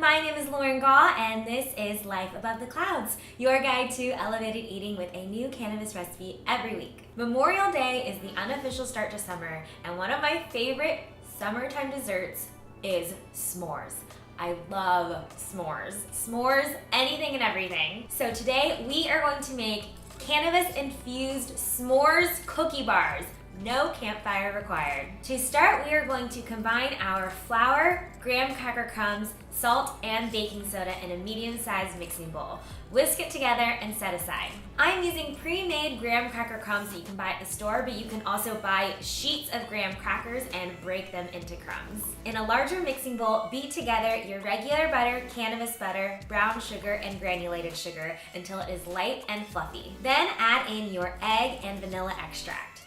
my name is Lauren Gaw, and this is Life Above the Clouds, your guide to elevated eating with a new cannabis recipe every week. Memorial Day is the unofficial start to summer, and one of my favorite summertime desserts is s'mores. I love s'mores. S'mores, anything and everything. So today we are going to make Cannabis Infused s'mores cookie bars. No campfire required. To start, we are going to combine our flour, graham cracker crumbs, salt, and baking soda in a medium-sized mixing bowl. Whisk it together and set aside. I'm using pre-made graham cracker crumbs that you can buy at the store, but you can also buy sheets of graham crackers and break them into crumbs. In a larger mixing bowl, beat together your regular butter, cannabis butter, brown sugar, and granulated sugar until it is light and fluffy. Then add in your egg and vanilla extract.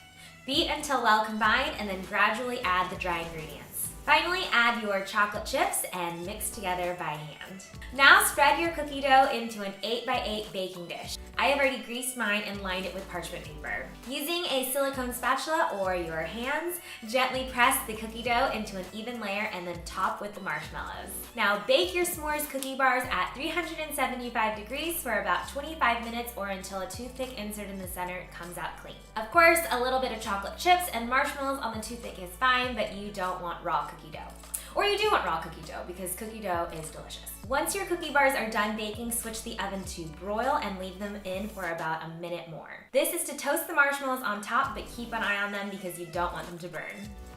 Beat until well combined and then gradually add the dry ingredients. Finally, add your chocolate chips and mix together by hand. Now spread your cookie dough into an 8x8 baking dish. I have already greased mine and lined it with parchment paper. Using a silicone spatula or your hands, gently press the cookie dough into an even layer and then top with the marshmallows. Now bake your s'mores cookie bars at 375 degrees for about 25 minutes or until a toothpick insert in the center comes out clean. Of course, a little bit of chocolate chips and marshmallows on the toothpick is fine, but you don't want raw cookie dough. Or you do want raw cookie dough because cookie dough is delicious. Once your cookie bars are done baking, switch the oven to broil and leave them in for about a minute more. This is to toast the marshmallows on top, but keep an eye on them because you don't want them to burn.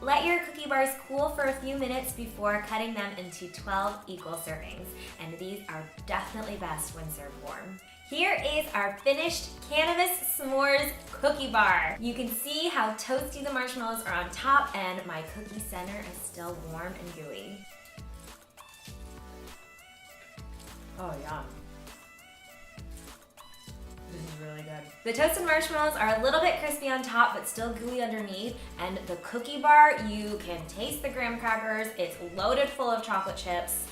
Let your cookie bars cool for a few minutes before cutting them into 12 equal servings, and these are definitely best when served warm. Here is our finished Cannabis S'mores cookie bar. You can see how toasty the marshmallows are on top and my cookie center is still warm and gooey. Oh, yum. This is really good. The toasted marshmallows are a little bit crispy on top but still gooey underneath, and the cookie bar, you can taste the graham crackers. It's loaded full of chocolate chips.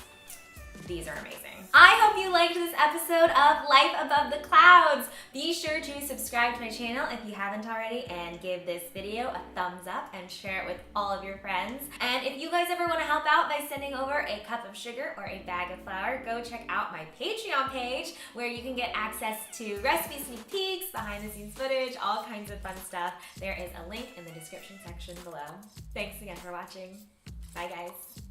These are amazing. I hope you liked this episode of Life Above the Clouds. Be sure to subscribe to my channel if you haven't already and give this video a thumbs up and share it with all of your friends. And if you guys ever want to help out by sending over a cup of sugar or a bag of flour, go check out my Patreon page where you can get access to recipe sneak peeks, behind the scenes footage, all kinds of fun stuff. There is a link in the description section below. Thanks again for watching. Bye guys.